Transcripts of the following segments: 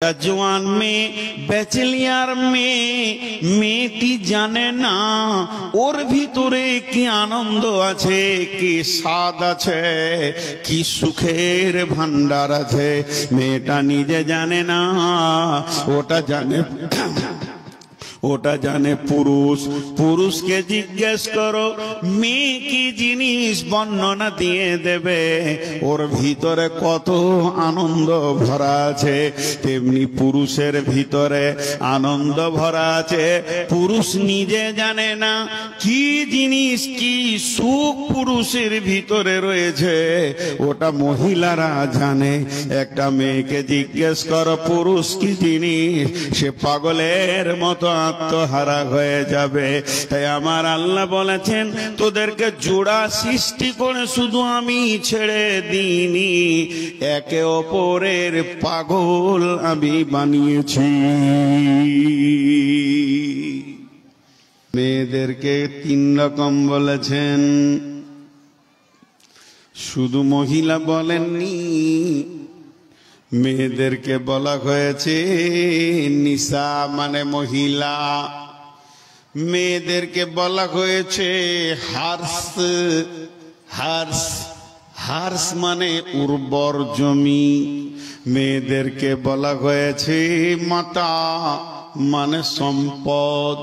जवान में बैचलियर में मेटी जाने ना और भीतरे की आनंद आछे की स्वाद आछे की सुखेर भांडार आछे मेटा निजे जाने ना ওটা জানে পুরুষ পুরুষকে জিজ্ঞেস করো মেয়ে কি জিনিস বর্ণনা দিয়ে দেবে ওর ভিতরে কত আনন্দ ভরা আছে তেমনি পুরুষের ভিতরে আনন্দ ভরা আছে পুরুষ নিজে জানে না কি জিনিস কি সুখ পুরুষের ভিতরে রয়েছে ওটা মহিলারা জানে একটা মেয়েকে জিজ্ঞেস করো পুরুষ কি জিনিস সে পাগলের মতো আত্মহারা হয়ে যাবে তাই আমার আল্লাহ বলেছেন তোদেরকে জোড়া সৃষ্টি করে শুধু আমি ছেড়ে দিইনি একে অপরের পাগল আমি বানিয়েছি মেয়েদেরকে তিন রকম বলেছেন শুধু মহিলা বলেননি মেয়েদেরকে বলা হয়েছে নিসা মানে মহিলা মেয়েদেরকে বলা হয়েছে হার্স হার্স হার্স মানে উর্বর জমি মেয়েদেরকে বলা হয়েছে মাতা মানে সম্পদ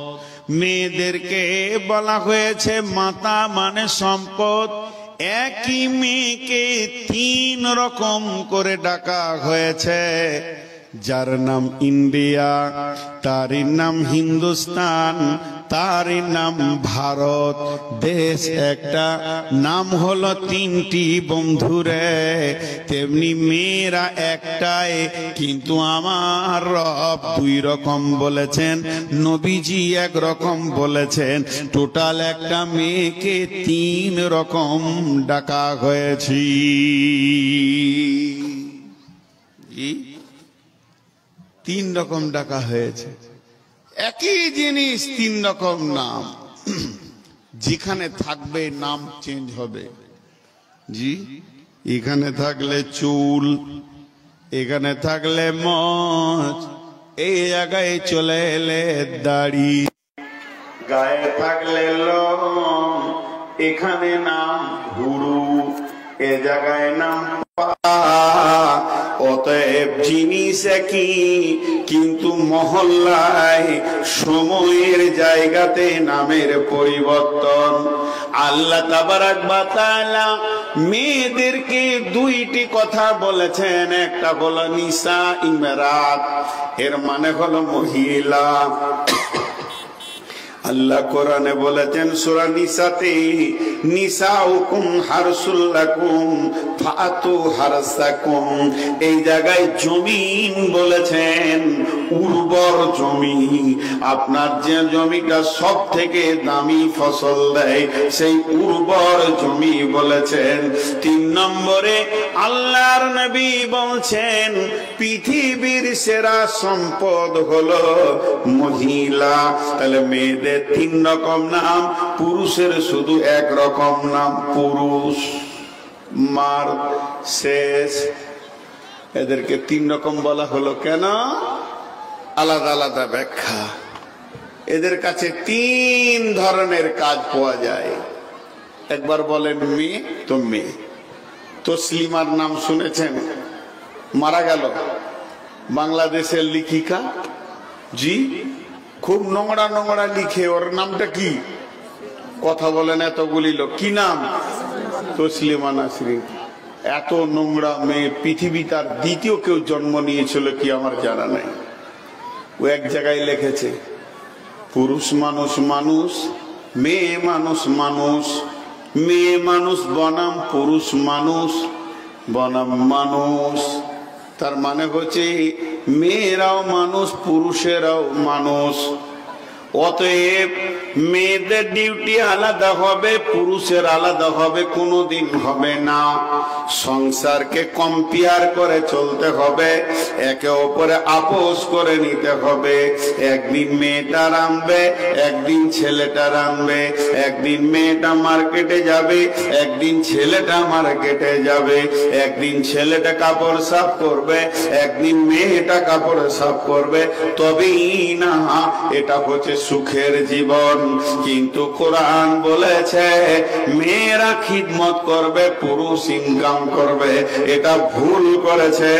মেয়েদেরকে বলা হয়েছে মাতা মানে সম্পদ একই মেয়েকে তিন রকম করে ডাকা হয়েছে যার নাম ইন্ডিয়া তারই নাম হিন্দুস্তান তারই নাম ভারত দেশ একটা নাম হলো তিনটি বন্ধুরে তেমনি মেয়েরা একটাই কিন্তু আমার রব দুই রকম বলেছেন নবীজি এক রকম বলেছেন টোটাল একটা মেয়েকে তিন রকম ডাকা হয়েছে তিন রকম ডাকা হয়েছে একই জিনিস তিন রকম নাম যেখানে থাকবে নাম চেঞ্জ হবে জি এখানে থাকলে চুল এখানে থাকলে মোচ এই জায়গায় চলে এলে দাড়ি গায়ে থাকলে লোম এখানে নাম ভুরু এ জায়গায় নাম অতএব জিনিস একই কিন্তু মহল্লায় সময়ের জায়গাতে নামের পরিবর্তন আল্লাহ তাবারাক ওয়া তাআলা মেয়েদেরকে দুইটি কথা বলেছেন একটা হলো নিসা ইমরাত এর মানে হলো মহিলা আল্লাহ কোরআনে বলেছেন সূরা নিসাতে নিসাউকুম হারসুল লাকুম ফাতু হারসাকুম এই জায়গায় জমিন বলেছেন উর্বর জমি আপনার যে জমিটা সব থেকে দামি ফসল দেয় সেই উর্বর জমি বলেছেন তিন নম্বরে আল্লাহর নবী বলছেন পৃথিবীর সেরা সম্পদ হলো মহিলা তাহলে মেয়েদের তিন রকম নাম পুরুষের শুধু এক রকম নাম পুরুষ মার শেষ এদেরকে তিন রকম বলা হলো কেন আলাদা আলাদা ব্যাখ্যা এদের কাছে তিন ধরনের কাজ পাওয়া যায় একবার বলেন মেয়ে তো মেয়ে তসলিমার নাম শুনেছেন মারা গেল বাংলাদেশের লেখিকা জি খুব নোংরা নোংরা লিখে ওর নামটা কি কথা বলেন এতগুলি লোক কি নাম তসলিমা নাসরিন এত নোংরা মেয়ে পৃথিবী তার দ্বিতীয় কেউ জন্ম নিয়েছিল কি আমার জানা নাই ও এক জায়গায় লিখেছে পুরুষ মানুষ মানুষ মেয়ে মানুষ মানুষ মেয়ে মানুষ বনাম পুরুষ মানুষ বনাম মানুষ তার মানে হচ্ছে মেয়েরাও মানুষ পুরুষেরাও মানুষ অতএব মেয়েদের ডিউটি আলাদা হবে পুরুষের আলাদা হবে কোনোদিন হবে না সংসারকে কম্পেয়ার করে চলতে হবে, একে অপরে আপোষ করে নিতে হবে। একদিন মেয়েটা রাঁধবে, একদিন ছেলেটা রাঁধবে, একদিন মেয়েটা মার্কেটে যাবে, একদিন ছেলেটা মার্কেটে যাবে, একদিন ছেলেটা কাপড় সাফ করবে, একদিন মেয়েটা কাপড় সাফ করবে, তবেই না এটা হচ্ছে সুখের জীবন। কিন্তু কোরআন বলেছে মেয়েরা খিদমত করবে, পুরুষ ইনকাম করবে। এটা ভুল করেছে,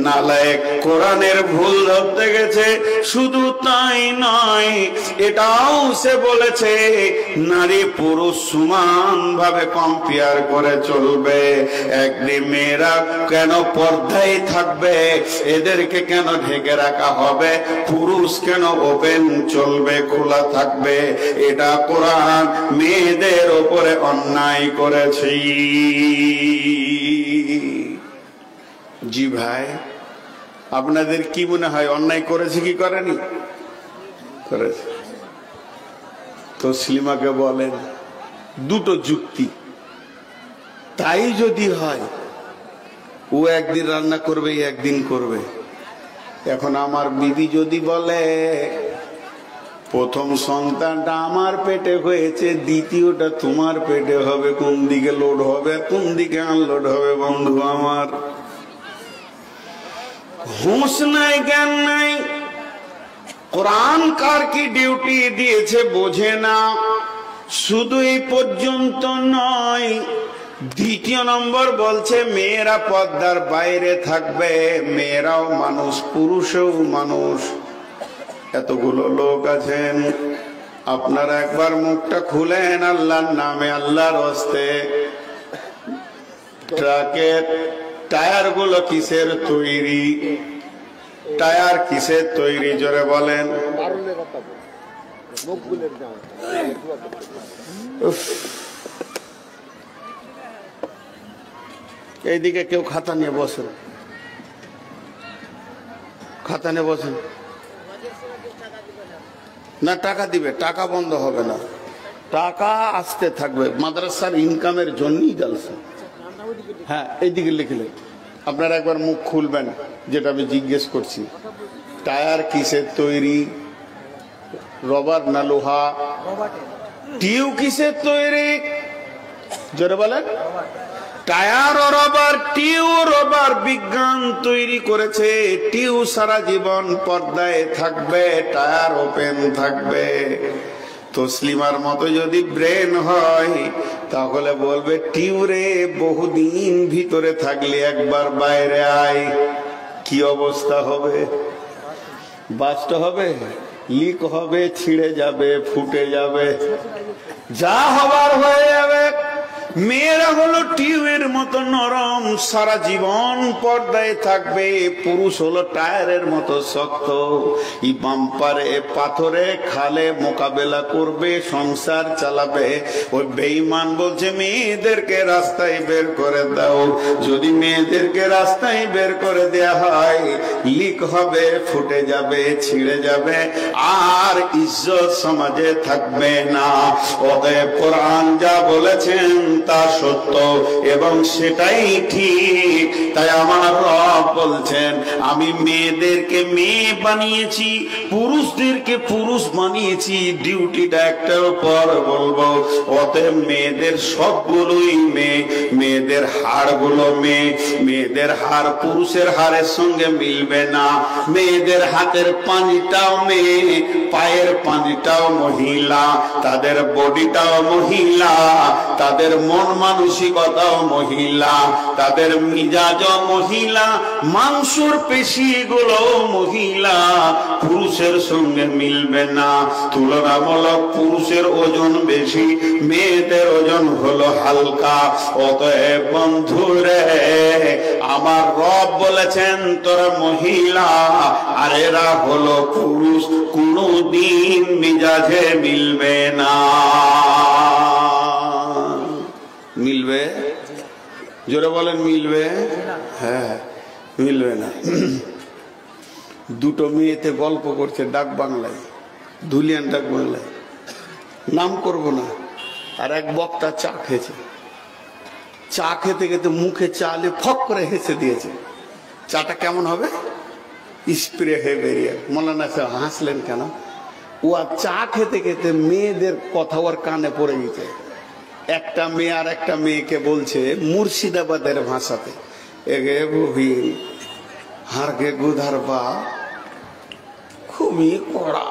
নালায়েক কোরআনের ভুল ধরতে গেছে। শুধু তাই নয়, এটাও সে বলেছে নারী পুরুষ সমান ভাবে কম্পেয়ার করে চলবে। একদিন মেয়েরা কেন পর্দায় থাকবে, এদেরকে কেন ঢেকে রাখা হবে, পুরুষ কেন ওপেন চলবে, খোলা থাকবে। এটা কোরআন মেয়েদের উপরে অন্যায় করেছে। জি ভাই, আপনাদের কি মনে হয় অন্যায় করেছে কি করেনি? করেছে। তসলিমাকে বলেন দুটো যুক্তি, তাই যদি হয় ও একদিন রান্না করবে, একদিন করবে। এখন আমার বিবি যদি বলে প্রথম সন্তানটা আমার পেটে হয়েছে, দ্বিতীয়টা তোমার পেটে হবে, কোন দিকে লোড হবে, কোন দিকে আনলোড হবে? বন্ধু আমার, হুঁশ নাই, জ্ঞান নাই। কোরআন কার কি ডিউটি দিয়েছে বোঝে না। শুধু এই পর্যন্ত নয়, দ্বিতীয় নম্বর বলছে মেয়েরা পর্দার বাইরে থাকবে। মেয়েরাও মানুষ, পুরুষও মানুষ। এতগুলো লোক আছেন, আপনারা একবার মুখটা খুলেন আল্লাহর নামে, আল্লাহর হস্তে। ট্রাকের টায়ার গুলো কিসের তৈরি? টায়ার কিসের তৈরি জোরে বলেন? এইদিকে কেউ খাতা নিয়ে বসেন, খাতা নিয়ে বসেন। না, টাকা দিবে, টাকা বন্ধ হবে না, টাকা আসতে থাকবে। মাদ্রাসার ইনকামের জন্যই জালসা। হ্যাঁ, এইদিকে লিখলে আপনারা একবার মুখ খুলবেন, যেটা আমি জিজ্ঞেস করছি। টায়ার কিসের তৈরি? রবার না লোহা? টিউ কিসের তৈরি জোরে বলেন? টায়ার ও রবার, টিউ রবার বিজ্ঞান তৈরি করেছে। টিউ সারা জীবন পর্দায় থাকবে, টায়ার ওপেন থাকবে। তসলিমার মতো যদি ব্রেন হয় তাহলে বলবে টিউরে বহুদিন ভিতরে থাকলে একবার বাইরে আয়, কি অবস্থা হবে? বাস্ট হবে, লিক হবে, ছিঁড়ে যাবে, ফুটে যাবে, যা হবার হয়ে যাবে। মেয়েরা হলো টিউবের মতো নরম, সারা জীবন পর্দায় থাকবে। পুরুষ হলো টায়ারের মতো শক্ত, এই বাম্পারে পাথরে খালে মোকাবেলা করবে, সংসার চালাবে। ওই বেঈমান বলছে মেয়েদেরকে রাস্তায় বের করে দাও। যদি মেয়েদেরকে রাস্তায় বের করে দেয়া হয়, লিক হবে, ফুটে যাবে, ছিঁড়ে যাবে, আর ইজ্জত সমাজে থাকবে না। অতএব কোরআন যা বলেছেন তা সত্য এবং সেটাই ঠিক। তাই আমার রব বলছেন আমি মেয়েদেরকে মেয়ে বানিয়েছি, পুরুষদেরকে পুরুষ বানিয়েছি। ডিউটিটা একটার পর বলবো। অতএব মেয়েদের সবগুলোই মেয়ে, মেয়েদের হাড়গুলো মেয়ে। মেয়েদের হাড় পুরুষের হাড়ের সঙ্গে মিলবে না। মেয়েদের হাতের পাঁজটাও মেয়ে, পায়ের পাঁজটাও মহিলা, তাদের বডিটাও মহিলা, তাদের মন মানসিকতাও মহিলা, তাদের মিজাজ মহিলা, মাংসর পেশিগুলো মহিলা। পুরুষের সঙ্গে মিলবে না। তুলনামূলক পুরুষের ওজন বেশি, মেয়েদের ওজন হলো হালকা। অতএব বন্ধুরে, আমার রব বলেছেন তোরা মহিলা আর এরা হলো পুরুষ, কোনদিন মিজাজে মিলবে না। মিলবে? জোরে বলেন মিলবে? হ্যাঁ, মিলবে না। দুটো মেয়েতে গল্প করছে ডাক বাংলায়, ধুলিয়ান ডাক বাংলায়, নাম করব না। আর এক বক্তা চা খেয়েছে, চা খেতে খেতে মুখে চালে ফক করে হেসে দিয়েছে। চাটা কেমন হবে? স্প্রে হয়ে বেরিয়ে। মৌলানা সাহেব হাসলেন কেন? ও আর চা খেতে খেতে মেয়েদের কথা ওর কানে পড়ে গেছে। একটা মেয়ে আর একটা মেয়েকে বলছে মুর্শিদাবাদের ভাষাতে, এগে বহিন হারগে গুধার বা খুবই কড়া,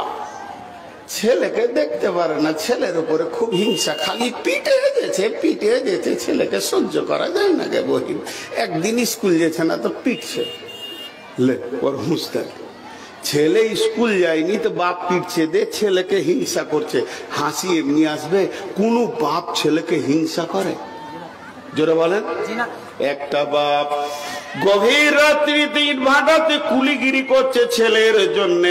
ছেলেকে দেখতে পারে না, ছেলের উপরে খুব হিংসা, খালি পিটে যেতে ছেলেকে সহ্য করা যায় না গে বহিন। একদিন স্কুল যেছে না তো পিটছে। লে ওর হুঁসতে ছেলে স্কুল যায়নি তো বাপ পিটছে দে, ছেলেকে হিংসা করছে। হাসি এমনি আসবে? কোন বাপ ছেলেকে হিংসা করে? জোরে বলেন। একটা বাপ গভীর রাত্রিতে ইট ভাটাতে কুলিগিরি করছে ছেলের জন্য,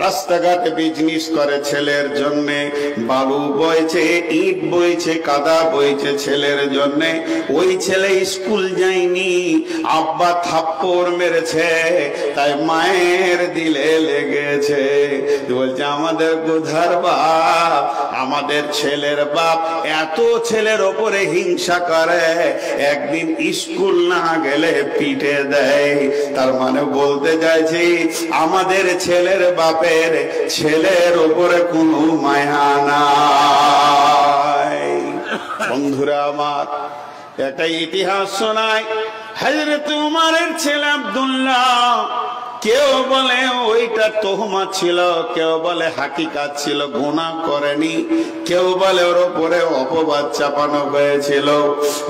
রাস্তাঘাটে বিজনেস করে ছেলের জন্য, বালু বইছে, ইট বইছে, কাদা বইছে ছেলের জন্য। ওই ছেলে স্কুল যায়নি, আব্বা থাপ্পড় মেরেছে, তাই মায়ের দিলে লেগেছে। বলছে আমাদের গোধার বাপ, আমাদের ছেলের বাপ এত ছেলের ওপরে হিংসা করে, একদিন স্কুল না গেলে পিটে দেয়। তার মানে বলতে চাইছি আমাদের ছেলের বাপের ছেলের ওপরে কোনো মায়া নাই। বন্ধুরা আমার, একটা ইতিহাস শোনায়। হযরত উমরের ছেলে আব্দুল্লাহ, কেউ বলে ওইটা তোহমা ছিল, কেউ বলে হাকিকাত ছিল, গুনাহ করেনি, কেউ বলে ওর উপরে অপবাদ চাপানো হয়েছিল,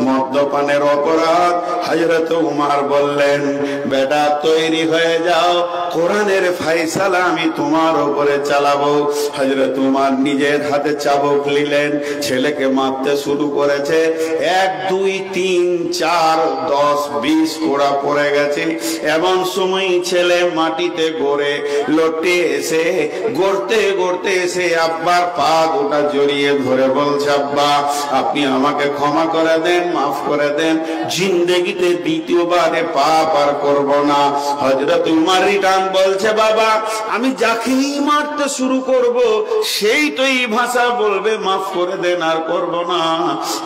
মদ্যপানের অপরাধ। হযরত উমর বললেন বেটা তৈরি হয়ে যাও, কোরআনের ফয়সালা আমি তোমার উপরে চালাবো। হযরত উমর নিজের হাতে চাবুক নিলেন, ছেলেকে মারতে শুরু করেছে। 1 2 3 4 10 20 কোড়া পড়ে গেছে। এমন সময় ছেলে মাটিতে গড়ে লটে এসে গড়তে গড়তে এসে আব্বার পা দুটা জড়িয়ে ধরে বলছে আব্বা আপনি আমাকে ক্ষমা করে দেন, মাফ করে দেন, জিন্দেগিতে দ্বিতীয়বারে পাপ আর করব না। হযরত উমর রিটার্ন বলছে বাবা আমি যাকেই মারতে শুরু করব সেই তো এই ভাষা বলবে মাফ করে দেন আর করব না।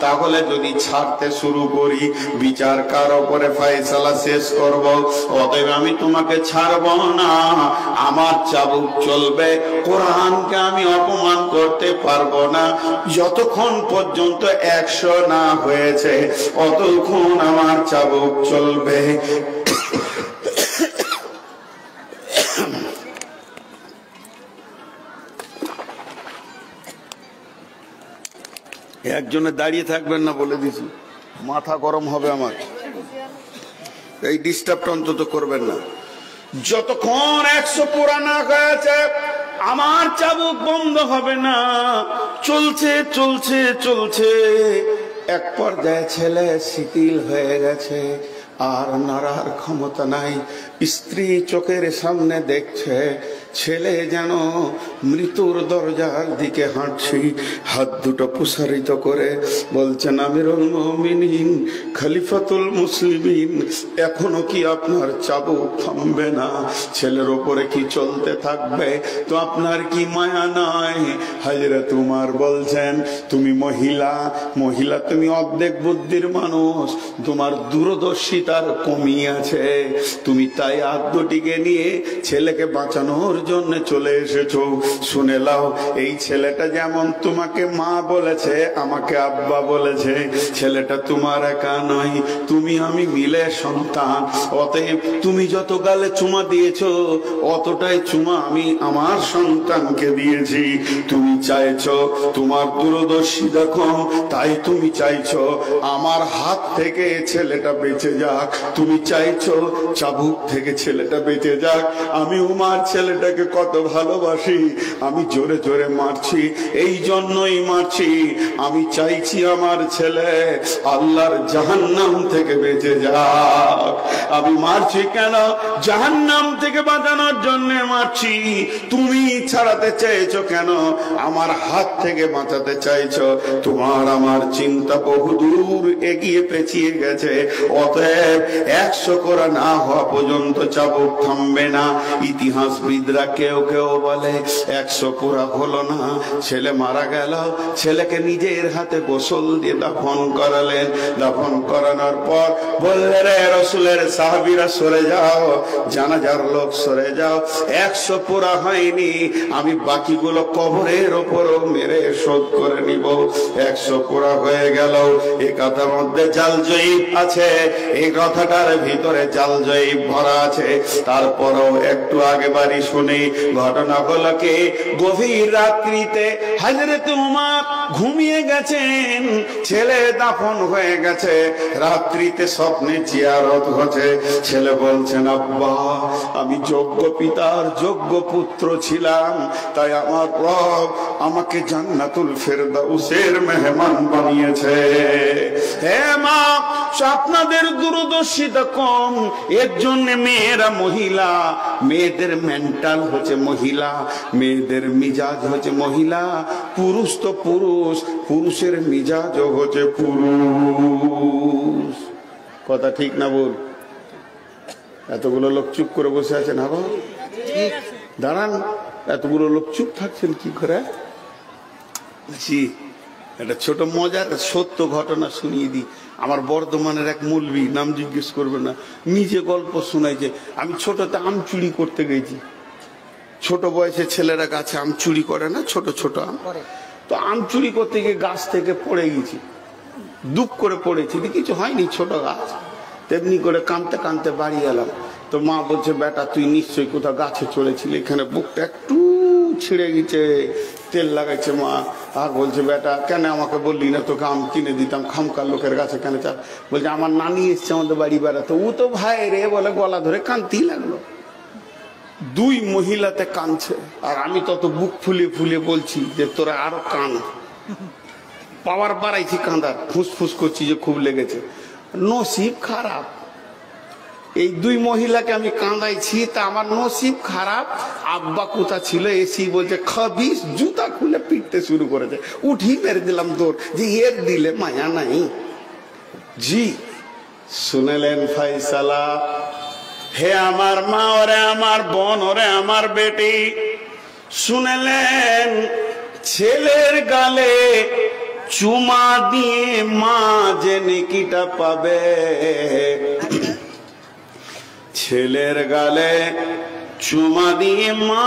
তাহলে যদি ছাড়তে শুরু করি বিচার কার উপরে ফয়সালা শেষ করব, অতএব আমি তোমাকে ছাড়ব না, আমার চাবুক চলবে, কোরআনকে আমি অপমান করতে পারবো না। যতক্ষণ পর্যন্ত 100 না হয়েছে অতক্ষণ আমার চাবুক চলবে। একজনে দাঁড়িয়ে থাকবেন না বলে দিছি, মাথা গরম হবে আমার। এই ডিস্টার্বটা অন্তত করবেন না। যতক্ষণ 100 পুরা না হয়েছে আমার চাবুক বন্ধ হবে না। চলছে চলছে চলছে, এক পর্যায়ে ছেলে শিথিল হয়ে গেছে, আর নাড়ার ক্ষমতা নাই। স্ত্রী চোখের সামনে দেখছে ছেলে যেন মৃত্যুর দরজার দিকে হাঁটছি। হাত দুটো প্রসারিত করে বলছেন আমিরুল মুমিনিন, খলিফাতুল মুসলিমিন, এখনো কি আপনার চাবুক থামবে না? ছেলের ওপরে কি চলতে থাকবে? তো আপনার কি মায়া নাই? হযরত উমর বলছেন তুমি মহিলা, মহিলা তুমি অর্ধেক বুদ্ধির মানুষ, তোমার দূরদর্শিতার কমি আছে, তুমি তাই আদ্যটিকে নিয়ে ছেলেকে বাঁচানোর জন্য চলে এসেছো। শুনে লাও, এই ছেলেটা যেমন তোমাকে মা বলেছে, আমাকে আব্বা বলেছে, ছেলেটা তোমার একা নয়, তুমি আমি মিলে সন্তান। অতএব তুমি যত গালে চুমা দিয়েছো অতটাই চুমা আমি আমার সন্তানকে দিয়েছি। তুমি চাইছো তোমার দূরদর্শী দেখো, তাই তুমি চাইছো আমার হাত থেকে ছেলেটা বেঁচে যাক, তুমি চাইছো চাবুক থেকে ছেলেটা বেঁচে যাক। আমি উমার ছেলেটাকে কত ভালোবাসি, আমি জোরে জোরে মারছি, এই জন্যই মারছি। আমি চাইছি আমার ছেলে আল্লাহর জাহান্নাম থেকে বেঁচে যাক। আমি মারছি কেন? জাহান্নাম থেকে বাঁচানোর জন্য মারছি। তুমি ছাড়াতে চাইছো কেন? আমার হাত থেকে বাঁচাতে চাইছো। তোমার আমার চিন্তা বহুদূর এগিয়ে পেছিয়ে গেছে, অতএব 100 করা না হওয়া পর্যন্ত চাবুক থামবে না। ইতিহাসবিদরা আলহামদুলিল্লাহ। কেউ কেউ বলে 100 পুরা হলো না, ছেলে মারা গেল, ছেলেকে নিজের হাতে গোসল দিয়ে দাফন করালেন। দাফন করানোর পর বললে, রে রাসূলের সাহাবীরা সরে যাও, জানাজার লোক সরে যাও, 100 পুরা হয়নি, আমি বাকিগুলো কবরের ওপরও মেরে শোধ করে নিব। 100 পুরা হয়ে গেল। এই কথার মধ্যে জাল জয়ীব আছে, এই কথাটার ভিতরে জাল জয়ীব ভরা আছে। তারপরও একটু আগে বাড়ি শুনি, ঘটনা হলো কি, গভীর রাত্রিতে হযরত উমর ঘুমিয়ে গেছেন, ছেলে দাফন হয়ে গেছে, রাত্রিতে স্বপ্নে জিয়ারত হচ্ছে। ছেলে বলছেন, আব্বা আমি যোগ্য পিতার যোগ্য পুত্র ছিলাম, তাই আমার রব আমাকে জান্নাতুল ফেরদাউসের মেহমান বানিয়েছে। হে মা, আপনাদের দূরদর্শিতা কম, এর জন্য মেয়েরা মহিলা, মেয়েদের মেন্টাল হচ্ছে মহিলা, মেয়েদের মিজাজ হচ্ছে মহিলা, পুরুষ তো পুরুষ, পুরুষের মিজাজও হচ্ছে পুরুষ। কথা ঠিক না বল? এতগুলো লোক চুপ করে বসে আছেন, হাবা দাঁড়ান, এতগুলো লোক চুপ থাকছেন কি করে? একটা ছোট মজার সত্য ঘটনা শুনিয়ে দিই। আমার বর্ধমানের এক মৌলবি, নাম জিজ্ঞেস করবে না, নিজে গল্প শোনায় যে আমি ছোটতে আম চুরি করতে গেছি। ছোট বয়সে ছেলেরা গাছে আম চুরি করে না, ছোট ছোট আম, তো আম চুরি করতে গিয়ে গাছ থেকে পড়ে গেছি, দুপ করে পড়েছি, কিছু হয়নি, ছোট গাছ। তেমনি করে কাঁদতে কাঁদতে বাড়ি এলাম, তো মা বলছে, বেটা তুই নিশ্চয়ই কোথাও গাছে চড়েছিলি, এখানে বুকটা একটু ছিঁড়ে গেছে, তেল লাগাইছে মা। আর বলছে, বেটা কেন আমাকে বললি না, তোকে আম কিনে দিতাম, খামকার লোকের কাছে কেন চা? বলছে, আমার নানি এসছে আমাদের বাড়ি বেড়াতে, ও তো ভাই রে বলে গলা ধরে কাঁদতেই লাগলো। 2 মহিলাতে কাঁদছে, আর আমি তত বুক ফুলিয়ে ফুলিয়ে বলছি যে তোরা আরো কান, পাওয়ার বাড়াইছি কাঁদার, ফুসফুস করছি যে খুব লেগেছে। নসিব খারাপ, এই 2 মহিলাকে আমি কাঁদাইছি, তা আমার নসিব খারাপ। আব্বা কোথা ছিল, এসি বলছে খাবিস, জুতা খুলে পিটতে শুরু করেছে, উঠি মেরে দিলাম দৌড়, যে এর দিলে মায়া নাই। জি শুনেলেন ফাইসালা? হে আমার মা, ওরে আমার বোন, ওরে আমার বেটি, শুনেলেন ছেলের গালে চুমা দিয়ে মা যে নেকিটা পাবে, ছেলের গালে চুমা দিয়ে মা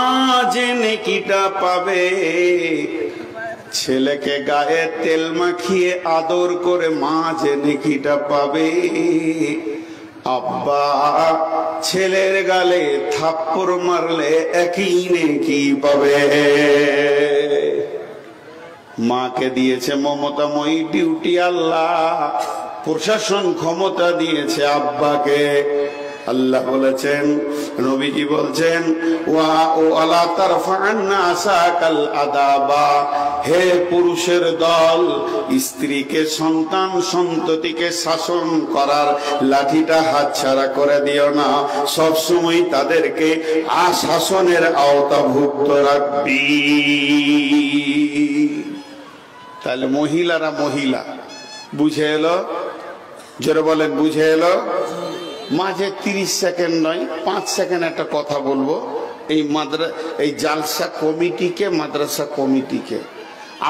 যে নেকিটা পাবে, ছেলেকে গায়ে তেল মাখিয়ে আদর করে মা যে নেকিটা পাবে, আব্বা ছেলের গালে থাপ্পড় মারলে একই নেকি পাবে। মাকে দিয়েছে মমতাময়ী ডিউটি আল্লাহ, প্রশাসন ক্ষমতা দিয়েছে আব্বাকে। আল্লাহ বলেছেন, নবীজি বলছেন, ওয়ালা তারফা'আন্না আসাকাল আদাবা, হে পুরুষের দল, স্ত্রীকে সন্তান সন্ততিকে শাসন করার লাঠিটা হাতছাড়া করে দিও না, সবসময় তাদেরকে শাসনের আওতাভুক্ত রাখবি। তাহলে মহিলারা মহিলা, বুঝে এলো? জোরে বলেন, বুঝে এলো? মাঝে 30 সেকেন্ড নয়, 5 সেকেন্ড একটা কথা বলবো। এই জালসা কমিটিকে, মাদ্রাসা কমিটিকে,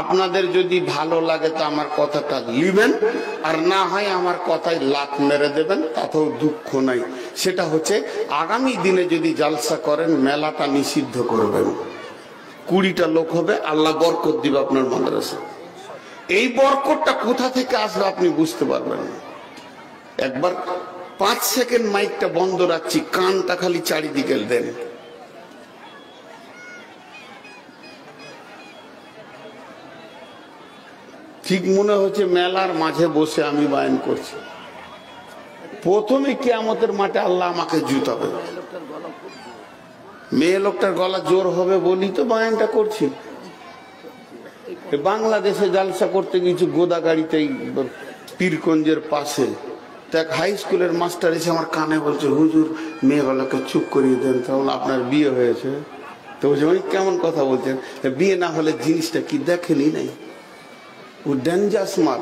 আপনাদের যদি ভালো লাগে তো আমার কথাটা লিবেন, আর না হয় আমার কথায় লাত মেরে দেবেন, তাতেও দুঃখ নাই। সেটা হচ্ছে আগামী দিনে যদি জালসা করেন, মেলাটা নিষিদ্ধ করবেন। 20টা লোক হবে, আল্লাহ বরকত দিবে আপনার মাদ্রাসা। এই বরকতটা কোথা থেকে আসবে আপনি বুঝতে পারবেন না। একবার 5 সেকেন্ড মাইকটা বন্ধ রাখছি, কানটা খালি চারিদিকে দেন। ঠিক মনে হচ্ছে মেলার মাঝে বসে আমি বায়ান করছি। প্রথমে কিয়ামতের মাঠে আল্লাহ আমাকে জুতাবে। মেয়ে লোকটার গলা জোর হবে বলি তো বায়ানটা করছি। বাংলাদেশে জালসা করতে গিয়েছি গোদাগাড়িতে, পীরগঞ্জের পাশে। এক হাই স্কুলের মাস্টার এসে আমার কানে বলছে, হুজুর মেয়েগুলোকে চুপ করিয়ে দেন, তাহলে আপনার বিয়ে হয়েছে। তো বলছে, ওই কেমন কথা বলছেন? বিয়ে না হলে জিনিসটা কি দেখেনি নাই? ও ডেঞ্জাস মাল।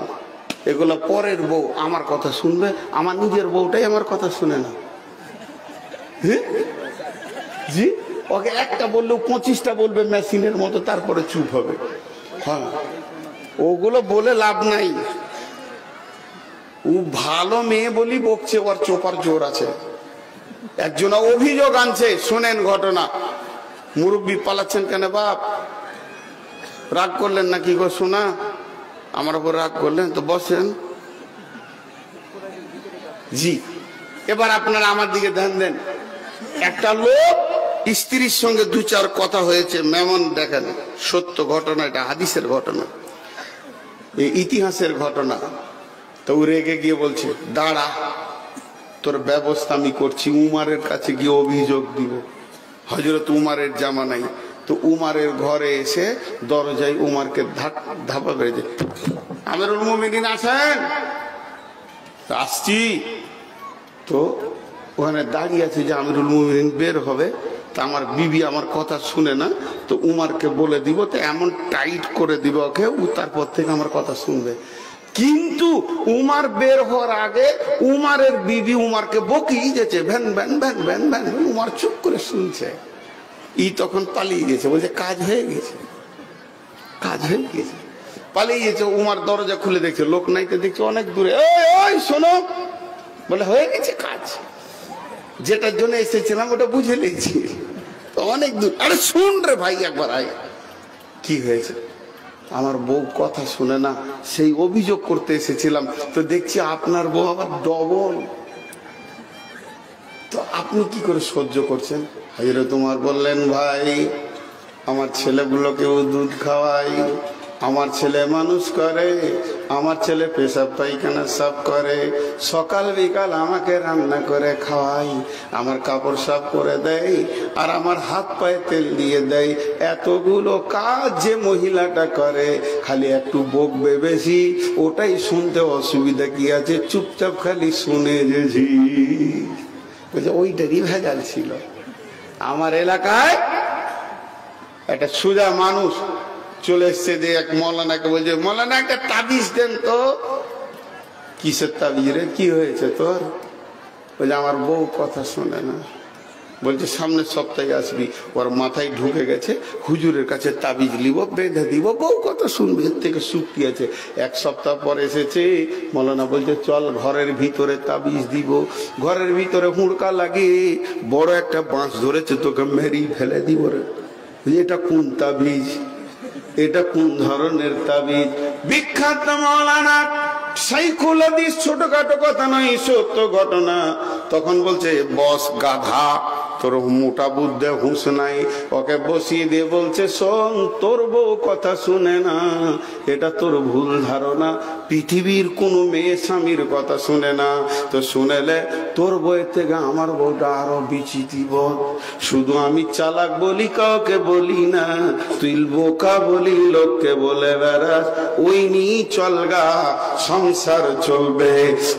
এগুলো পরের বউ আমার কথা শুনবে, আমার নিজের বউটাই আমার কথা শুনে না। জি ওকে একটা বললেও 25টা বলবে মেশিনের মতো, তারপরে চুপ হবে। হ্যাঁ, ওগুলো বলে লাভ নাই। ও ভালো মেয়ে বলি বকছে, ওর চোপার জোর আছে। একজন অভিযোগ আনছে, শোনেন ঘটনা। মুরব্বী পালাচ্ছেন কেন বাপ? রাগ করলেন না কি গো শোনা? আমার উপর রাগ করলেন তো বসেন। জি, এবার আপনারা আমার দিকে ধ্যান দেন। একটা লোক স্ত্রীর সঙ্গে 2-4 কথা হয়েছে, মেমন দেখেন, সত্য ঘটনা, এটা হাদিসের ঘটনা, এই ইতিহাসের ঘটনা। তো রেগে গিয়ে বলছে, দাঁড়া, তোর ব্যবস্থা আমি করছি। উমারের কাছে গিয়ে অভিযোগ দিব। হযরত উমারের জামানায় তো উমারের ঘরে এসে দরজায় উমারকে ধাপা বেঁধে, আমিরুল মুমিনিন আছেন? আসছি। তো ওখানে দাঁড়িয়ে আছে যে আমিরুল মুমিনিন বের হবে, তা আমার বিবি আমার কথা শুনে না, তো উমারকে বলে দিব, তো এমন টাইট করে দিব ওকে, ও তারপর থেকে আমার কথা শুনবে। কিন্তু উমার বের হওয়ার আগে উমারের বিবি উমারকে বকিয়ে গেছে, ভ্যান ভ্যান ভ্যান ভ্যান ভ্যান। উমার চুপ করে শুনছে। ই তখন পালিয়ে গেছে, বলছে কাজ হয়ে গেছে, কাজ হয়ে গেছে, পালিয়ে গেছে। উমার দরজা খুলে দেখছে, লোক নাই, তো দেখছে অনেক দূরে, ওই শোনো, বলে হয়ে গেছে কাজ, যেটার জন্য এসেছিলাম ওটা বুঝে নিয়েছি, অনেক দূর। আরে শুন রে ভাই, একবার আয়। কি হয়েছে? আমার বউ কথা শুনে না, সেই অভিযোগ করতে এসেছিলাম, তো দেখছি আপনার বউ আবার ডবল। তো আপনি কি করে সহ্য করছেন? হযরত উমর বললেন, ভাই আমার ছেলেগুলোকেও দুধ খাওয়াই, আমার ছেলে মানুষ করে, আমার ছেলে পেশাব পায়খানা সাফ করে, সকাল বিকাল আমাকে রান্না করে খাওয়াই, আমার কাপড় সাফ করে দেয়, আর আমার হাত পায়ে তেল দিয়ে দেয়। এতগুলো কাজ যে মহিলাটা করে, খালি একটু বকবে বেশি, ওটাই শুনতে অসুবিধা কি আছে, চুপচাপ খালি শুনে যেছি। ওইটারই ভেজাল ছিল। আমার এলাকায় একটা সুজা মানুষ চলে এসছে, যে এক মৌলানাকে বলছে, মৌলানা একটা তাবিজ দেন তো। কিসের তাবিজ রে? কি হয়েছে তোর? বলছে আমার বউ কথা শোনে না। বলছে সামনের সপ্তাহে আসবি। ওর মাথায় ঢুকে গেছে, হুজুরের কাছে তাবিজ লিব, বেঁধে দিব, বউ কথা শুনবে, এর থেকে সুক্তি আছে। 1 সপ্তাহ পর এসেছে, মৌলানা বলছে চল ঘরের ভিতরে তাবিজ দিব। ঘরের ভিতরে হুড়কা লাগে, বড় একটা বাঁশ ধরেছে, তোকে মেরি ফেলে দিব রে। এটা কোন তাবিজ? এটা কোন ধরনের তাবিজ? বিখ্যাত মৌলানা শাইখুল হাদিস, ছোটখাটো কথা নয়, সত্য ঘটনা। তখন বলছে, বস গাধা, তোর মোটা বুদ্ধে হুঁশ নাই। ওকে বসিয়ে দিয়ে বলছে, শোন, তোর বউ কথা শুনে না, এটা তোর ভুল ধারণা। পৃথিবীর কোনো মেয়ে স্বামীর কথা শুনে না, তো শুনেলে তোর বউয়ের থেকে আমার বউটা আরো বিচিত্র। শুধু আমি চালাক বলি, কাউকে বলি না, তুই বোকা বলি লোককে বলে বেড়াস, ওই নিয়ে চলগা, সংসার চলবে।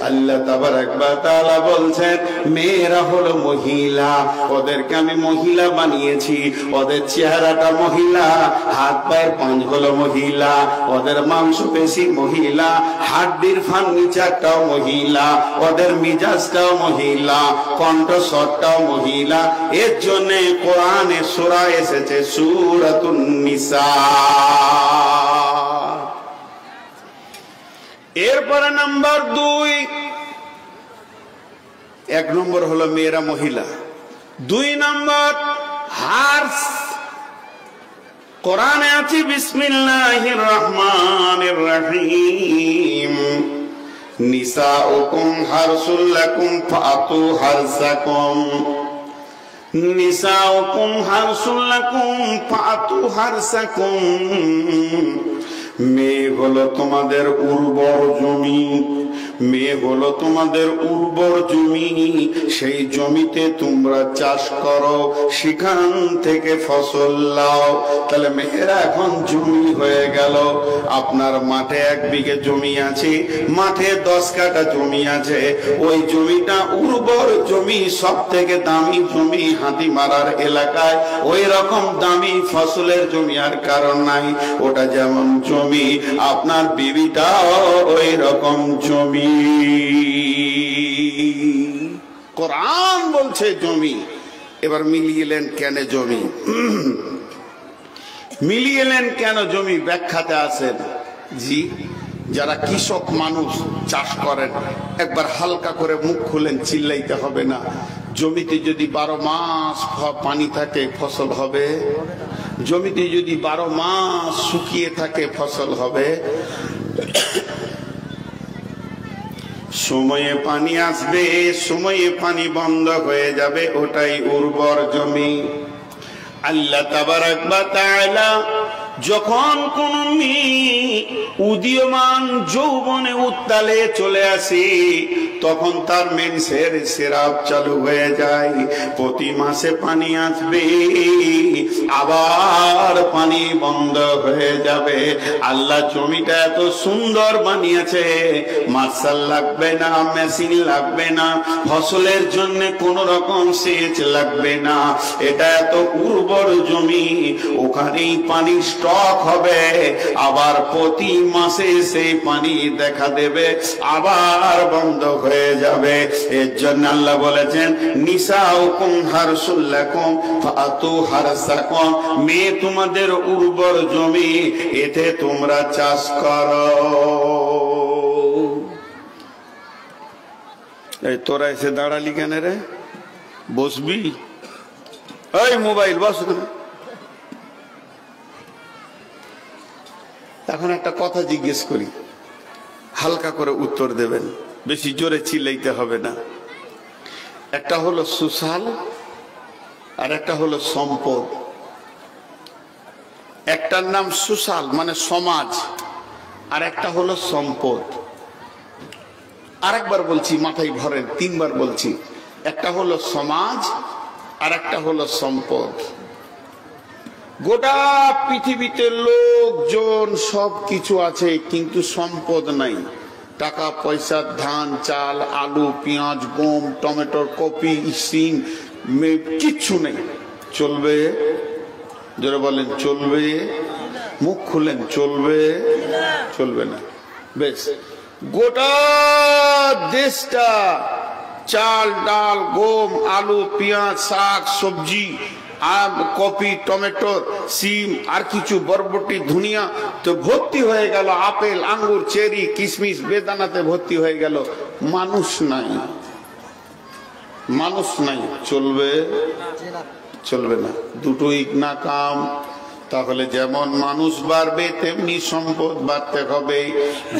আল্লাহ তাবারাক ওয়া তাআলা বলছেন, মেয়েরা হলো মহিলা, ওদেরকে আমি মহিলা বানিয়েছি। ওদের চেহারাটা মহিলা, হাত পায়ের পাঁচ হলো মহিলা, ওদের মাংসপেশি মহিলা, হাড্ডির ফার্নিচারটাও মহিলা, ওদের মিজাজটাও মহিলা, কণ্ঠস্বরটাও মহিলা। এর জন্য কোরআনে সূরা এসেছে সূরাতুন নিসা। এরপরে নাম্বার 2, 1 নম্বর হলো মেয়েরা মহিলা, 2 নম্বর হার্স। কোরআনে আছে বিসমিল্লাহির রহমানির রহিম, নিসাউকুম হারসুল লাকুম ফাতু হারসাকুম, নিসাউকুম হারসুল লাকুম ফাতু হারসাকুম। মেয়ে হলো তোমাদের উর্বর জমি, মেয়ে হলো তোমাদের উর্বর জমি, সেই জমিতে তোমরা চাষ করো, সেখান থেকে ফসল লাও। তাহলে মেয়েরা এখন জমি হয়ে গেল। আপনার মাঠে 1 বিঘে জমি আছে, মাঠে 10 কাঠা জমি আছে, ওই জমিটা উর্বর জমি, সব থেকে দামি জমি হাতি মারার এলাকায়। ওই রকম দামি ফসলের জমি আর কারণ নাই। ওটা যেমন জমি, আপনার বিবিটাও ওই রকম জমি। কোরআন বলছে জমি। এবার মিলিয়েলেন কেন জমি, মিলিয়েলেন কেন জমি, ব্যাখ্যাতে আছেন। জি, যারা কৃষক মানুষ চাষ করেন, একবার হালকা করে মুখ খুলেন, চিল্লাইতে হবে না। জমিতে যদি 12 মাস পানি থাকে ফসল হবে? জমিতে যদি 12 মাস শুকিয়ে থাকে ফসল হবে? সময়ে পানি আসবে, সময়ে পানি বন্ধ হয়ে যাবে, ওটাই উর্বর জমি। আল্লাহ তাবারাক ওয়া তাআলা যখন কোন মেয়ে উদীয়মান যৌবনে উত্তালে চলে আসে, তখন তার মেন্সের সিরাপ চালু হয়ে যায়। প্রতি মাসে পানি আসবে, আবার পানি বন্ধ হয়ে যাবে। আল্লাহ জমিটা এত সুন্দর বানিয়েছে, মার্শাল লাগবে না, মেশিন লাগবে না, ফসলের জন্য কোন রকম সেচ লাগবে না। এটা এত উর্বর জমি, ওখানেই পানি স্টক হবে, আবার প্রতি মাসে সেই পানি দেখা দেবে, আবার বন্ধ হয়ে যাবে। এর জন্য আল্লাহ বলেছেন, নিসাউকুম হারসুল লাকুম ফাতু হারসাকুম, মেয়ে তোমাদের উর্বর জমি, এতে তোমরা চাষ করো। এই তোরা এসে দাঁড়ালি কেন রে? বসবি? ওই মোবাইল বস। এখন একটা কথা জিজ্ঞেস করি, হালকা করে উত্তর দেবেন, বেশি জোরে চিল্লাইতে হবে না। একটা হলো সোশ্যাল আর একটা হলো সম্পদ। একটার নাম সোশ্যাল মানে সমাজ, আর একটা হলো সম্পদ। আরেকবার বলছি, মাথায় ভরেন, 3 বার বলছি। একটা হলো সমাজ আর একটা হলো সম্পদ। গোটা পৃথিবীতে লোকজন সব কিছু আছে, কিন্তু সম্পদ নাই। টাকা পয়সা, ধান চাল, আলু পেঁয়াজ গম টমেটো কপি সিম কিচ্ছু নেই। চলবে? যারা বলেন চলবে, মুখ খুলেন, চলবে? চলবে না। বেশ, গোটা দেশটা চাল ডাল গম আলু পেঁয়াজ শাক সবজি কপি টমেটো সিম আর কিছু বরবটি ধনিয়া তো ভর্তি হয়ে গেল, আপেল আঙ্গুর চেরি কিশমিশ বেদানাতে ভর্তি হয়ে গেল। মানুষ নাই, মানুষ নাই। চলবে? চলবে না। দুটোই না কাম। তাহলে যেমন মানুষ বাড়বে তেমনি সম্পদ বাড়তে হবে।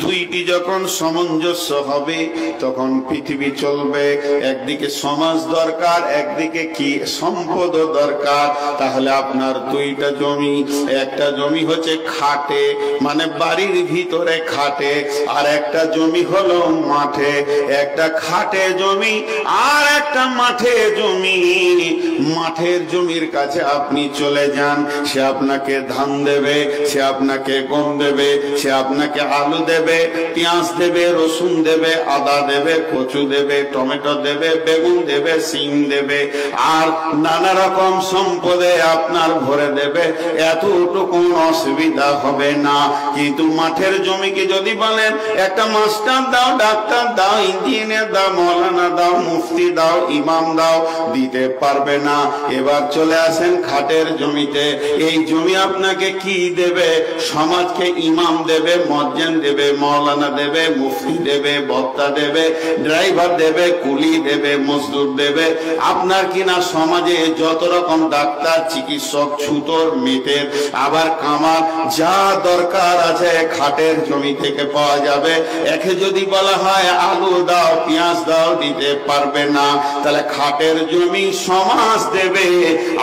দুইটি যখন সামঞ্জস্য হবে তখন পৃথিবী চলবে। একদিকে সমাজ দরকার, একদিকে কি সম্পদও দরকার। তাহলে আপনার দুইটা জমি, একটা জমি হচ্ছে খাটে মানে বাড়ির ভিতরে খাটে, আর একটা জমি হলো মাঠে। একটা খাটে জমি আর একটা মাঠে জমি। মাঠের জমির কাছে আপনি চলে যান, সে আপনাকে ধান দেবে, সে আপনাকে গম দেবে, সে আপনাকে আলু দেবে, পেঁয়াজ দেবে, রসুন দেবে, আদা দেবে, কচু দেবে, টমেটো দেবে, বেগুন দেবে, সিম দেবে, আর নানা রকম সম্পদে আপনার ভরে দেবে। এতটুকু অসুবিধা হবে না। কিন্তু মাঠের জমিকে যদি বলেন একটা মাস্টার দাও, ডাক্তার দাও, ইঞ্জিনিয়ার দাও, মৌলানা দাও, মুফতি দাও, ইমাম দাও, দিতে পারবে না। এবার চলে আসেন খাটের জমিতে। এই জমি আপনাকে কি দেবে? সমাজকে ইমাম দেবে, মুয়াজ্জিন দেবে, মাওলানা দেবে, মুফতি দেবে, বক্তা দেবে, ড্রাইভার দেবে, কুলি দেবে, মজদুর দেবে। আপনার কিনা সমাজে যত রকম ডাক্তার চিকিৎসক ছুতর মেটের আবার কামার যা দরকার আছে খাটের জমি থেকে পাওয়া যাবে। একে যদি বলা হয় আলু দাও পেঁয়াজ দাও, দিতে পারবে না। তাহলে খাটের জমি সমাজ দেবে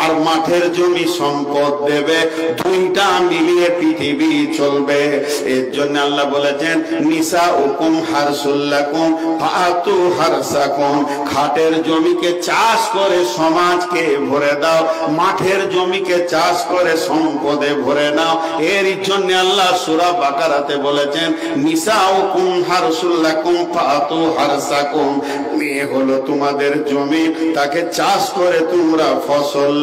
আর মাঠের জমি সম্পদ দেবে। দুইটা মিলিয়ে পৃথিবী চলবে। এর জন্য আল্লাহ বলেছেন নিসাউকুম হারসুল লাকুম ফাতু হারসাকুম। খাটের জমিকে চাষ করে সমাজকে ভরে দাও, মাঠের জমিকে চাষ করে সম্পদে ভরে নাও। এর জন্য আল্লাহ সূরা বাকারাতে বলেছেন নিসাউকুম হারসুল লাকুম ফাতু হারসাকুম। মেয়ে হলো তোমাদের জমি, তাকে চাষ করে তোমরা ফসল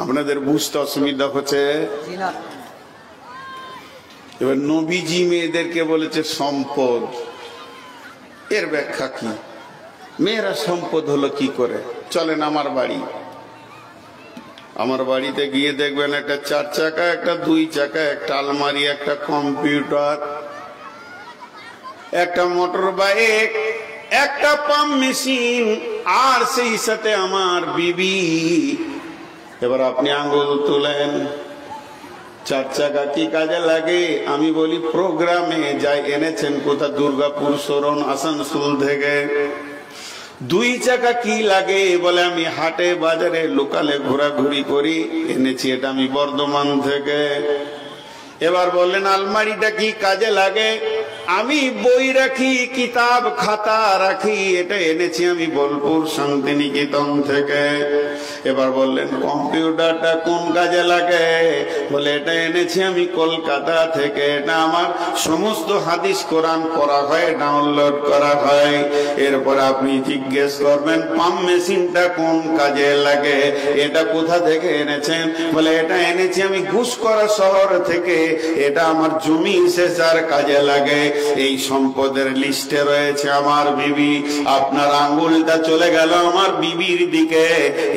আপনাদের বুঝতে অসুবিধা হচ্ছে? এবার নবীজি মেয়েদেরকে বলেছে সম্পদ। এর ব্যাখ্যা কি? মেয়েরা সম্পদ হলো কি করে? চলেন আমার বাড়ি, আমার বাড়িতে গিয়ে দেখবেন একটা 4 চাকা, একটা 2 চাকা, একটা আলমারি, একটা কম্পিউটার, একটা মোটর বাইক, একটা পাম্প মেশিন, আর সেই সাথে আমার বিবি। এবার আপনি আঙ্গুল তুলেন, 4 চাকা কি কাজে লাগে? আমি বলি প্রোগ্রামে যাই। এনেছেন কোথা? দুর্গাপুর, শরণ, আসানসোল থেকে। 2 চাকা কি লাগে? বলে আমি হাটে বাজারে লোকালে ঘোরাঘুরি করি, এনেছি এটা আমি বর্ধমান থেকে। এবার বললেন আলমারিটা কি কাজে লাগে? আমি বই রাখি, কিতাব খাতা রাখি, এটা এনেছি আমি বোলপুর শান্তিনিকেতন থেকে। এবার বললেন কম্পিউটারটা কোন কাজে লাগে? বলে এটা এনেছি আমি কলকাতা থেকে, এটা আমার সমস্ত হাদিস কোরআন পড়া হয়, ডাউনলোড করা হয়। এরপর আপনি জিজ্ঞেস করবেন পাম্প মেশিনটা কোন কাজে লাগে? এটা কোথা থেকে এনেছেন? বলে এটা এনেছি আমি ঘুষকরা শহর থেকে, এটা আমার জমি সেচার কাজে লাগে। এই সম্পদের লিস্টে রয়েছে আমার বিবি। আপনার আঙ্গুলটা চলে গেল আমার বিবির দিকে।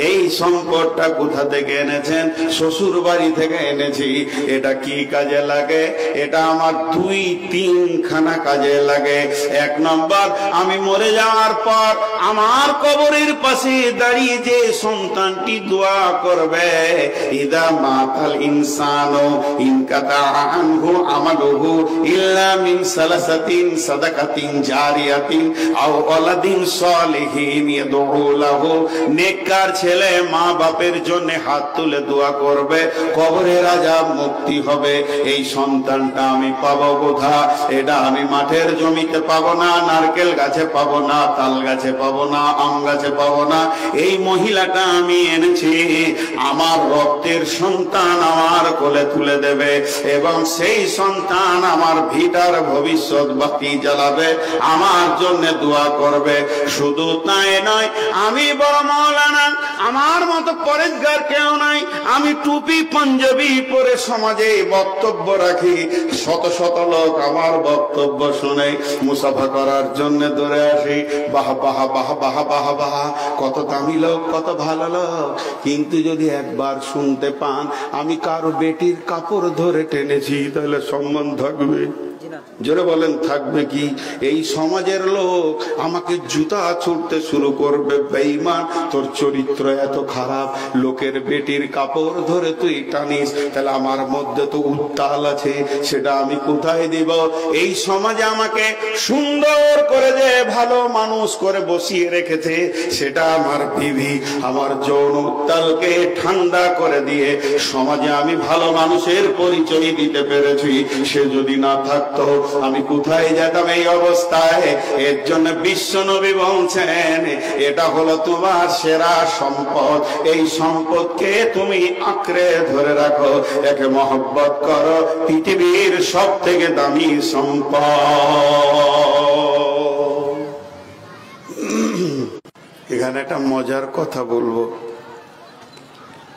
এই সম্পদটা কোথা থেকে এনেছেন? শ্বশুর বাড়ি থেকে এনেছি। এটা কি কাজে লাগে? এটা আমার 2-3 খানা কাজে লাগে। 1 নম্বর, আমি মরে যাওয়ার পর আমার কবরের পাশে দাঁড়িয়ে যে সন্তানটি দোয়া করবে, ইদা মাতাল ইনসানু ইনকাতা আনহু আমালুহু ইল্লা মিন সালাসাতিন সাদাকাতিন জারিয়াতিন আও ওয়ালাদিন সালিহিন ইয়াদউ লাহু। নেককার ছেলে মা বাপের জন্য হাত তুলে দোয়া করবে, কবরের আযাব মুক্তি হবে। এই সন্তানটা আমি পাবো কোথা? এটা আমি মাঠের জমিতে পাবো না, নারকেল গাছে পাবো না, তাল গাছে পাবো না, আম গাছে পাবো না। এই মহিলাটা আমি এনেছি, আমার রক্তের সন্তান আমার কোলে তুলে দেবে এবং সেই সন্তান আমার ভিটার ভবিষ্যৎ বাতি জ্বালাবে, আমার জন্য দোয়া করবে। শুধু তাই নয়, আমি বড় মাওলানা, আমার মতো পরেশগার কেউ নাই। আমি টুপি পাঞ্জাবি পরে সমাজে বক্তব্য রাখি, শত শত লোক আমার বক্তব্য শুনে মুসাফা করার জন্য দৌড়ে আসি। বাহ বাহ বাহ বাহ বাহ বাহ, কত দামি লোক, কত ভালো লোক। কিন্তু যদি একবার শুনতে পান আমি কারো বেটির কাপড় ধরে টেনেছি, তাহলে সম্মান থাকবে? জোরে বলেন থাকবে কি? এই সমাজের লোক আমাকে জুতা ছুটতে শুরু করবে, বেঈমান তোর চরিত্র এত খারাপ, লোকের বেটির কাপড় ধরে তুই টানিস, তাহলে আমার মধ্যে তো উত্তাল আছে, সেটা আমি কোথায় দিব? এই সমাজে আমাকে সুন্দর করে যে ভালো মানুষ করে বসিয়ে রেখেছে, সেটা আমার বিবি। আমার যৌন উত্তালকে ঠান্ডা করে দিয়ে সমাজে আমি ভালো মানুষের পরিচয় দিতে পেরেছি। সে যদি না থাকতো আমি কোথায় যেতাম এই অবস্থায়? এর জন্য বিশ্ব নবী বলছেন এটা হলো তোমার সেরা সম্পদ। এই সম্পদকে তুমি আঁকড়ে ধরে রাখো, একে মহব্বত করো, পৃথিবীর সব থেকে দামি সম্পদ। এখানে একটা মজার কথা বলবো,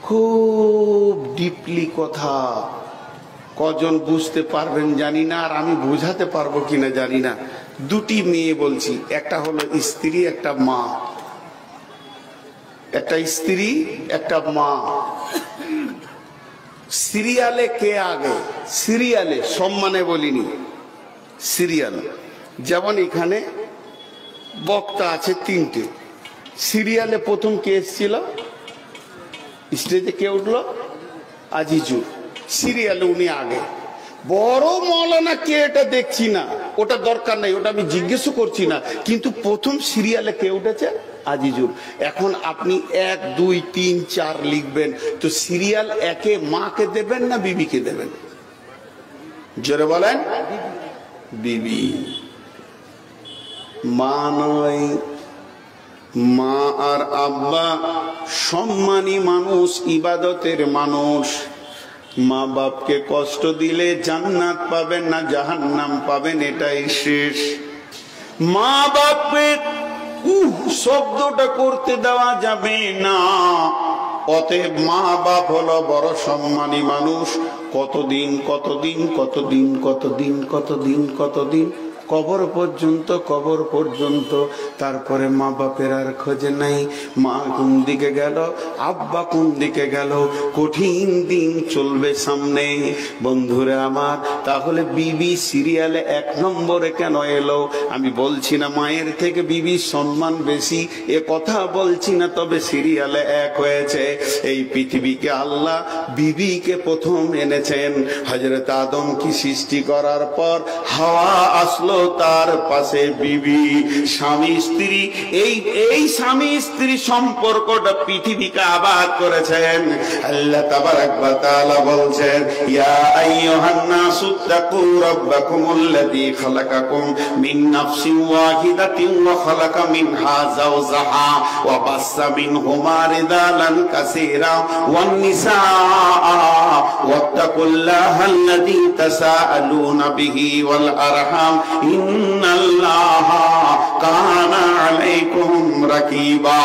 খুব ডিপলি কথা। কজন বুঝতে পারবেন জানি না, আর আমি বোঝাতে পারবো কিনা জানি না। 2টি মেয়ে বলছি, একটা হলো স্ত্রী, একটা মা। একটা স্ত্রী, একটা মা। সিরিয়ালে কে আগে? সিরিয়ালে, সম্মানে বলিনি, সিরিয়াল। যেমন এখানে বক্তা আছে 3টে, সিরিয়ালে প্রথম কে এসেছিল? স্টেজে কে উঠলো? আজিজুর। সিরিয়ালে উনি আগে। বড় মৌলানা কে এটা দেখছি না, ওটা দরকার নাই, ওটা আমি জিজ্ঞেস করছি না, কিন্তু প্রথম সিরিয়ালে কে উঠেছে? আজিজুর। এখন আপনি 1, 2, 3, 4 লিখবেন, তো সিরিয়াল 1-এ মাকে দেবেন না বিবিকে দেবেন? জোরে বলেন। বিবি, মা নয়। মা আর আব্বা সম্মানী মানুষ, ইবাদতের মানুষ। মা বাপকে কষ্ট দিলে জান্নাত পাবেন না জাহান্নাম পাবেন, এটাই শেষ। মা বাপের শব্দটা করতে দেওয়া যাবে না। অতএব মা বাপ হলো বড় সম্মানী মানুষ। কতদিন কতদিন কতদিন কতদিন কতদিন কতদিন কবর পর্যন্ত। তারপরে মা বাপের আর খোঁজে নাই, মা কোন দিকে গেল, আব্বা কোন দিকে গেল, কঠিন দিন চলবে সামনে। বন্ধুরা আমার, তাহলে বিবি সিরিয়ালে 1 নম্বরে কেন এলো? আমি বলছি না মায়ের থেকে বিবির সম্মান বেশি, এ কথা বলছি না, তবে সিরিয়ালে 1 হয়েছে। এই পৃথিবীকে আল্লাহ বিবিকে প্রথম এনেছেন। হযরত আদম কি সৃষ্টি করার পর হাওয়া আসলো, তার পাশে বিবি। স্বামী স্ত্রী, এই স্বামী স্ত্রী সম্পর্কটা পৃথিবীকে আবাদ করেছেন। আল্লাহ তাবারাক ওয়া তাআলা বলছেন, ইয়া আইয়ুহান নাসু তাকু রাব্বাকুমুল্লাযী খালাকাকুম মিন নাফসিন ওয়াহিদাতিন ওয়া খালাকা মিনহা যাওজাহা ওয়া বাসসা মিনহুমা রিজালান কাসীরা ওয়ান নিসা ওয়াত্তাকুল্লাহাল্লাযী তাসাআলুনা বিহি ওয়াল আরহাম ইন্নাল্লাহা কানা আলাইকুম রাকিবা।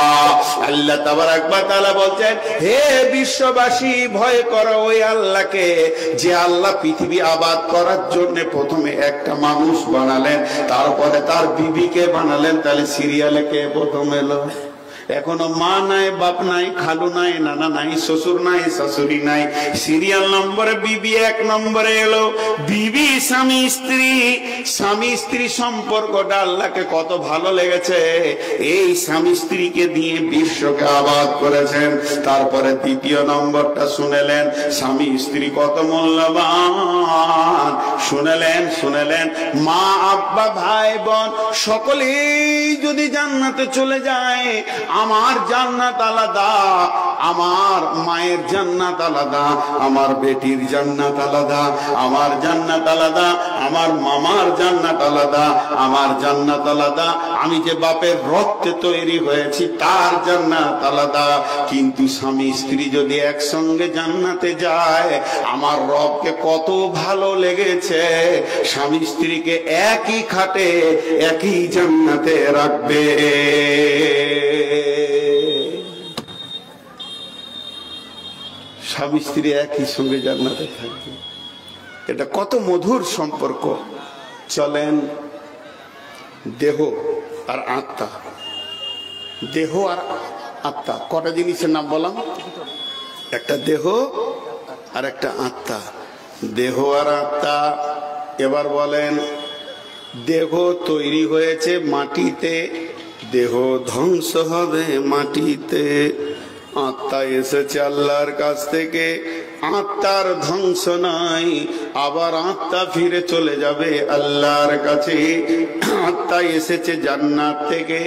আল্লাহ তাবারাক ওয়া তাআলা বলছেন, হে বিশ্ববাসী, ভয় করো ওই আল্লাহকে, যে আল্লাহ পৃথিবী আবাদ করার জন্য প্রথমে একটা মানুষ বানালেন, তারপরে তার বিবিকে বানালেন। তাহলে সিরিয়ালে কে প্রথম এলো? এখনো মা নাই, বাপ নাই, খালু নাই, নানা নাই, শ্বশুর নাই, শাশুড়ি নাই। সিরিয়াল নম্বরে বিবি 1 নম্বরে এলো। বিবি স্বামী স্ত্রী, স্বামী স্ত্রী সম্পর্কটা আল্লাহকে কত ভালো লেগেছে, এই স্বামী স্ত্রীকে দিয়ে বিশ্বকে আবাদ করেছেন। তারপরে 2য় নম্বরটা শুনেলেন, স্বামী স্ত্রী কত মূল্যবান। শুনেলেন মা আব্বা ভাই বোন সকলেই যদি জান্নাতে চলে যায়, আমার জান্নাত আলাদা, আমার মায়ের জান্নাত আলাদা, আমার বেটির জান্নাত আলাদা, আমার জান্নাত আলাদা, আমার মামার জান্নাত আলাদা, আমার জান্নাত আলাদা, আমি যে বাপের রক্তে তৈরি হয়েছি তার জান্নাত আলাদা। কিন্তু স্বামী স্ত্রী যদি একসঙ্গে জান্নাতে যায়, আমার রবকে কত ভালো লেগেছে, স্বামী স্ত্রীকে একই খাটে একই জান্নাতে রাখবে। স্বামী স্ত্রী একই সঙ্গে জান্নাতে থাকবে, এটা কত মধুর সম্পর্ক। চলেন, দেহ আর আত্মা, দেহ আর আত্মা কটা জিনিসের নাম বললাম? একটা দেহ আর একটা আত্মা। দেহ আর আত্মা। এবার বলেন, দেহ তৈরি হয়েছে মাটিতে, দেহ ধ্বংস হবে মাটিতে। আত্মা এসেছে আল্লাহর কাছ থেকে, আত্মার ধ্বংস নাই, আবার আত্মা ফিরে চলে যাবে আল্লাহর কাছে। আত্মা এসেছে জান্নাত থেকে,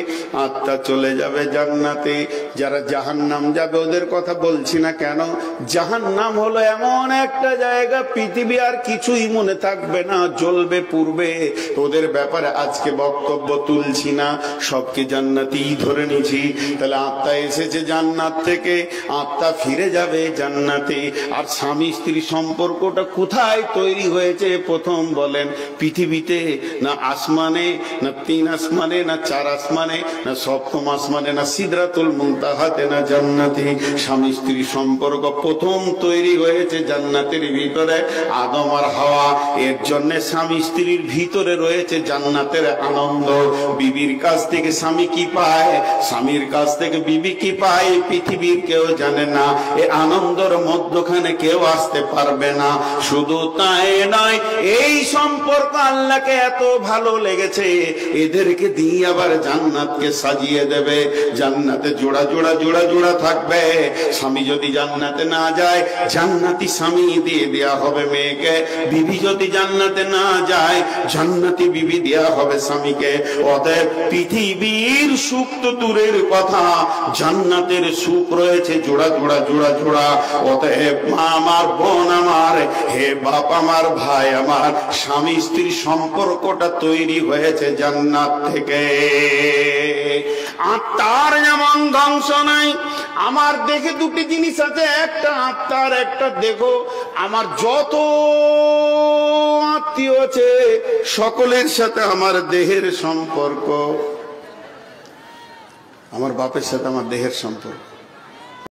আত্মা চলে যাবে জান্নাতে। যারা জাহান্নাম যাবে ওদের কথা বলছি না, কেন? জাহান্নাম হলো এমন একটা জায়গা, পৃথিবী আর কিছুই মনে থাকবে না, জ্বলবে পুড়বে। ওদের ব্যাপারে আজকে বক্তব্য তুলছি না, সবকে জান্নাতি ধরে নিছি। তাহলে আত্মা এসেছে জান্নাত থেকে, আত্মা ফিরে যাবে জান্নাতে। আর স্বামী স্ত্রী সম্পর্কটা কোথায় তৈরি হয়েছে? প্রথম বলেন, পৃথিবীতে না আসমানে, না 3 আসমানে, না 4 আসমানে, না 7ম আসমানে, না সিদরাতুল মুনতাহাতে, না জান্নাতে। স্বামী স্ত্রী সম্পর্ক প্রথম তৈরি হয়েছে জান্নাতের ভিতরে, আদম আর হাওয়া। এর জন্য স্বামী স্ত্রীর ভিতরে রয়েছে জান্নাতের আনন্দ। বিবির কাছ থেকে স্বামী কি পায়, স্বামীর কাছ থেকে বিবি কি পায়, পৃথিবীর কেউ জানে না। এই আনন্দের মধ্যখানে কেউ আসতে পারবে না। শুধু তাই নয়, এই সম্পর্ক আল্লাহকে এত ভালো লেগেছে, এদেরকে দিয়ে আবার জান্নাতকে সাজিয়ে দেবে। জান্নাতে জোড়া জোড়া জোড়া জোড়া থাকবে। স্বামী যদি জান্নাতে না যায়, জান্নাতি স্বামী দিয়ে দেয়া হবে মেয়েকে। বিবি যদি জান্নাতে না যায়, জান্নাতি বিবি দেয়া হবে স্বামীকে। অতএব পৃথিবীর সুখ তো দূরের কথা, জান্নাতের সুখ রয়েছে জোড়া জোড়া জোড়া জোড়া। অতএব মা আমার, বোন আমার, হে বাপ আমার, ভাই আমার, স্বামী স্ত্রী সম্পর্কটা তৈরি হয়েছে জান্নাত থেকে। আত্মার যেমন ধ্বংস নাই, আমার দেখে 2টি জিনিস আছে, একটা আত্মার একটা দেহ। আমার যত আত্মীয় আছে সকলের সাথে আমার দেহের সম্পর্ক। আমার বাপের সাথে আমার দেহের সম্পর্ক,